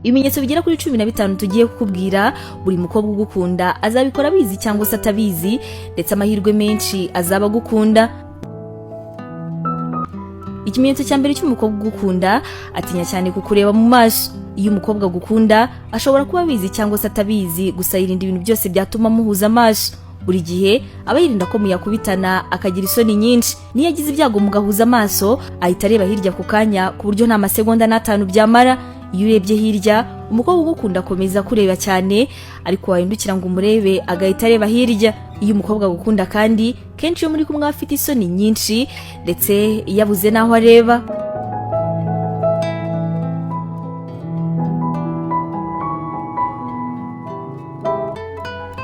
Ibimenyetso bigera kuri 15 tugiye kukubwira buri mukobwa ugukunda azabikora bizi cyangwa se atabizi, ndetse amahirwe menshi azaba gukunda. Ikimenyetso cya mbere cy'umukobwa ugukunda, atinya cyane kukureba mu maso. Iyo umukobwa gukunda ashobora kuba bizi cyangwa se atabizi, gusa yirinda ibintu byose byatuma muhuza amaso. Buri gihe aba yirinda ko muyakubitana akagira isoni nyinshi. Niyo yagize ibyago mugahuza amaso, ahita areba hirya ku kanya ku buryo nta masegonda n'atanu byamara. Iyo urebye hirya, umukobwa ugukunda akomeza kureba cyane, ariko wahindukira ngo umurebe agahita areba hirya. Iyo umukobwa agukunda kandi kenshi iyo muri kumwe afite isoni nyinshi, ndetse yabuze naho areba.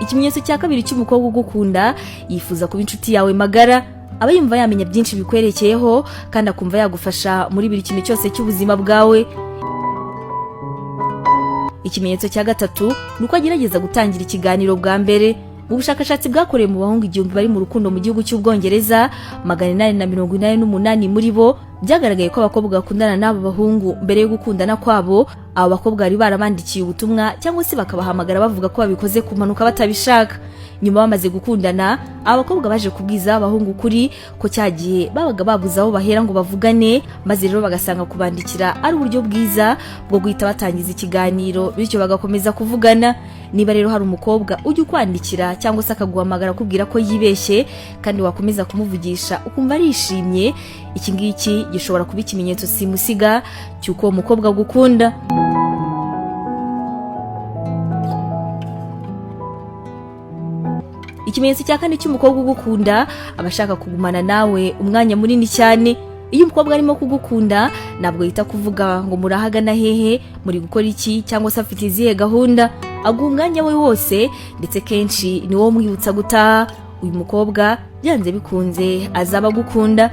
Ikimenyetso cya kabiri cy'umukobwa ugukunda, yifuza kuba inshuti yawe magara. Aba yumva yamenya byinshi bikwerekeyeho kandi akumva yagufasha muri buri kintu cyose cy'ubuzima bwawe. Ikimenyetso cya gatatu nuko agerageza gutangira ikiganiro bwa mbere. Mu bushakashatsi bwakorewe mu bahungu 1000 bari mu rukundo mu gihugu cy'Ubwongereza, 888 muri bo byagaragaye ko abakobwa bakundana n'abo bahungu mbere yo gukundana kwabo, abo bakobwa bari barabandikiye ubutumwa cyangwa se bakabahamagara bavuga ko babikoze ku mpanuka batabishaka. Nyuma bamaze gukundana, abakobwa baje kubwiza abahungu kuri ko cyagiye babaga babuze aho bahera ngo bavugane, maze rero bagasanga kubandikira ari uburyo bwiza bwo guhita batangiza ikiganiro, bityo bagakomeza kuvugana. Niba rero hari umukobwa ujya kwandikira cyangwa se akaguhamagara kubwira ko yibeshye kandi wakomeza kumuvugisha ukumva arishimye, iki ngiki gishobora kuba ikimenyetso simusiga cy'uko uwo mukobwa gukunda. Ikimenyetso cya kane cy'umukobwa ugukunda, abashaka kugumana nawe umwanya munini cyane. Iyo umukobwa arimo kugukunda, ntabwo yita kuvuga ngo murahagana hehe, muri gukora iki cyangwa se afite izihe gahunda. Aguha umwanya we wose, ndetse kenshi ni wo mwibutsa gutaha. Uyu mukobwa byanze bikunze azaba gukunda.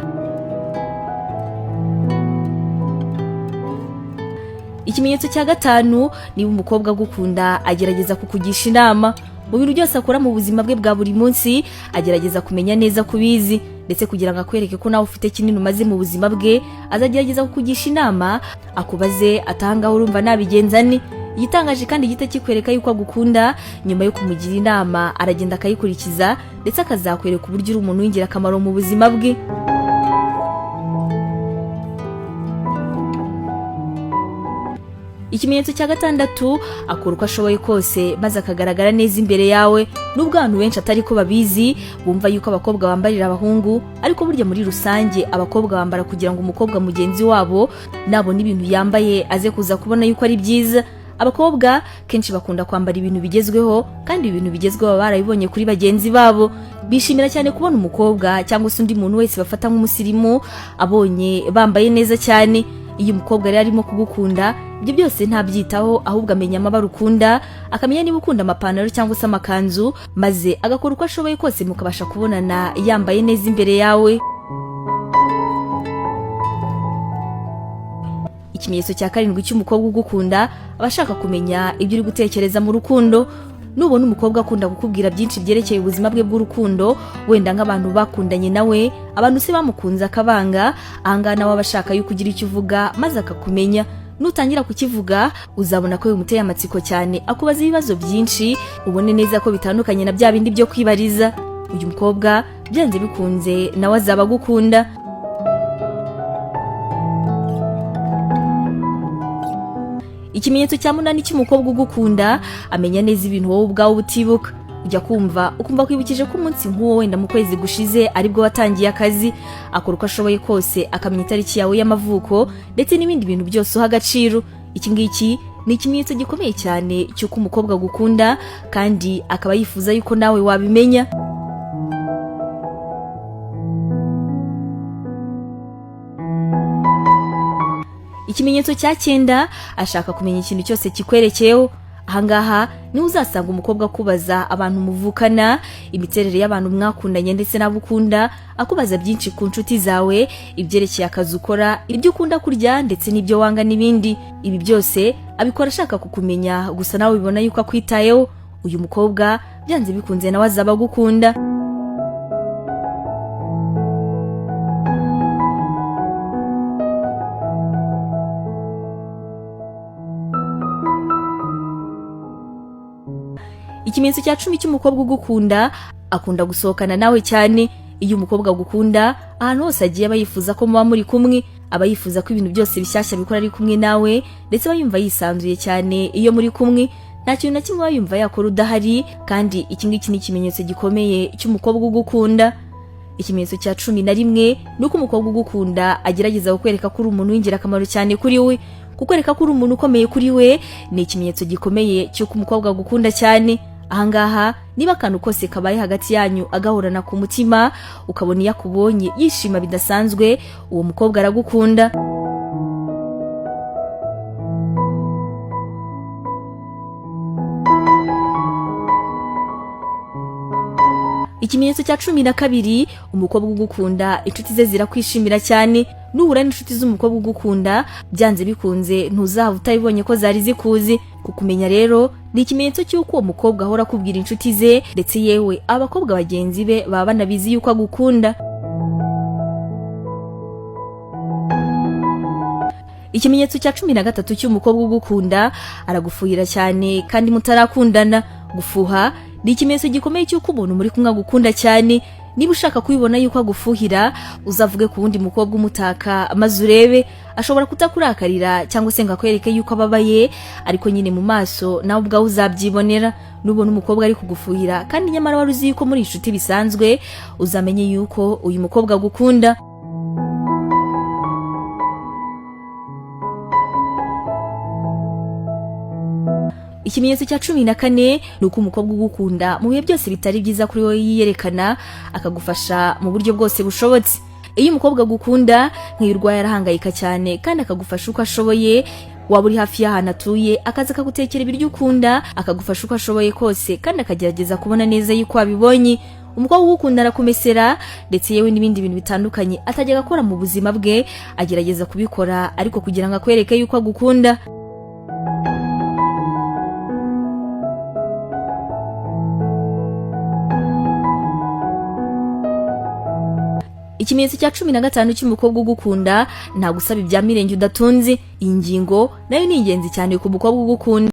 Ikimenyetso cya gatanu, niba umukobwa gukunda agerageza kukugisha inama. Mu bintu byose akora mu buzima bwe bwa buri munsi, agerageza kumenya neza kubizi, ndetse kugira ngo akwereke ko nawe ufite kinini umaze mu buzima bwe, azagerageza kukugisha inama, akubaze atanga urumva nabigenza ni. Igitangaje kandi gite kikwereka yuko agukunda, nyuma yo kumugira inama aragenda akayikurikiza, ndetse akazakwereka uburyo uri umuntu w'ingirakamaro mu buzima bwe. Ikimenyetso cya gatandatu, akora uko ashoboye kose maze akagaragara neza imbere yawe. Nubwo abantu benshi atari ko babizi, bumva yuko abakobwa bambarira abahungu, ariko burya muri rusange abakobwa bambara kugira ngo umukobwa mugenzi wabo nabona ibintu yambaye aze kuza kubona yuko ari byiza. Abakobwa kenshi bakunda kwambara ibintu bigezweho, kandi ibintu bigezweho baba barabibonye kuri bagenzi babo. Bishimira cyane kubona umukobwa cyangwa se undi muntu wese bafata nk'umusirimu abonye bambaye neza cyane. Iyo umukobwa rero arimo kugukunda, ibyo byose ntabyitaho, ahubwo amenya amabara ukunda, akamenya niba ukunda amapantaro cyangwa se amakanzu, maze agakora uko ashoboye kose mukabasha kubonana yambaye neza imbere yawe. Ikimenyetso cya karindwi cy'umukobwa ugukunda, abashaka kumenya ibyo uri gutekereza mu rukundo. Nubona umukobwa akunda kukubwira byinshi byerekeye ubuzima bwe bw'urukundo, wenda nk'abantu bakundanye nawe, abantu se bamukunze akabanga, ahangana nawe abashaka yuko ugira icyo uvuga maze akakumenya. Nutangira kukivuga, uzabona ko bimuteye amatsiko cyane, akubaza ibibazo byinshi, ubone neza ko bitandukanye na bya bindi byo kwibariza. Uyu mukobwa byanze bikunze nawe azaba gukunda. Ikimenyetso cya munani cy'umukobwa ugukunda, amenya neza ibintu wowe ubwawe utibuka. Ujya kumva ukumva kwibukije ko umunsi nk'uwo wenda mu kwezi gushize aribwo watangiye akazi. Akora uko ashoboye kose akamenya itariki yawe y'amavuko, ndetse n'ibindi bintu byose uha agaciro. Iki ngiki ni ikimenyetso gikomeye cyane cy'uko umukobwa agukunda, kandi akaba yifuza yuko nawe wabimenya. Ikimenyetso cya 9, ashaka kumenya ikintu cyose kikwerekeyeho. Ahangaha ni uzasanga umukobwa kubaza abantu muvukana, imiterere y'abantu mwakundanye ndetse n'abukunda, akubaza byinshi ku nshuti zawe, ibyerekeye akazi ukora, ibyo ukunda kurya ndetse n'ibyo wanga n'ibindi. Ibi byose abikora ashaka kukumenya, gusa nawe ubibona yuko akwitayeho. Uyu mukobwa byanze bikunze nawe azaba gukunda. Ikimenyetso cya 10 cy'umukobwa ugukunda, akunda gusohokana nawe cyane. Iyo umukobwa agukunda, ahantu hose agiye aba yifuza ko muba muri kumwe, aba yifuza ko ibintu byose bishyashya bikora ari kumwe nawe, ndetse aba yumva yisanzuye cyane iyo muri kumwe, nta kintu na kimwe aba yumva yakora udahari. Kandi iki ngiki ni ikimenyetso gikomeye cy'umukobwa ugukunda. Ikimenyetso cya 11 nuko umukobwa ugukunda agerageza kukwereka ko uri umuntu w'ingirakamaro cyane kuri we. Kukwereka ko uri umuntu ukomeye kuri we ni ikimenyetso gikomeye cy'uko umukobwa agukunda cyane. Ahangaha niba akantu kose kabaye hagati yanyu agahorana ku mutima, ukabona iyo akubonye yishima bidasanzwe, uwo mukobwa aragukunda. Ikimenyetso cya 12, umukobwa ugukunda inshuti ze zirakwishimira cyane. Nuhura n'inshuti z'umukobwa ugukunda, byanze bikunze ntuzaba utayibonye ko zari zikuzi. Kukumenya rero ni ikimenyetso cy'uko uwo mukobwa ahora akubwira inshuti ze, ndetse yewe abakobwa bagenzi be baba banabizi yuko agukunda. Ikimenyetso cya 13 cy'umukobwa ugukunda, aragufuhira cyane kandi mutarakundana. Gufuha ni ikimenyetso gikomeye cy'uko umuntu muri kumwe agukunda cyane. Niba ushaka kubibona yuko agufuhira, uzavuge ku wundi mukobwa umutaka maze urebe. Ashobora kutakurakarira cyangwa se ngakwereke yuko ababaye, ariko nyine mu maso nawe ubwawe uzabyibonera. Nubona umukobwa ari kugufuhira kandi nyamara wari uzi yuko muri inshuti bisanzwe, uzamenye yuko uyu mukobwa agukunda. Ikimenyetso cya 14 nuko umukobwa ugukunda mu bihe byose bitari byiza kuri wowe yiyerekana, akagufasha mu buryo bwose bushobotse. Iyo umukobwa agukunda, nk'irwaye arahangayika cyane kandi akagufasha uko ashoboye. Waba uri hafi y'ahantu atuye, akaza akagutekera ibiryo ukunda, akagufasha uko ashoboye kose kandi akagerageza kubona neza yuko wabibonye. Umukobwa ugukunda arakumesera, ndetse yewe n'ibindi bintu bitandukanye atajya gakora mu buzima bwe, agerageza kubikora ariko kugira ngo akwereke yuko agukunda. Ikimenyetso cya 15 cy'umukobwa ugukunda, nta gusaba ibya mirenge udatunze. Iyi ngingo nayo ni ingenzi cyane ku mukobwa ugukunda.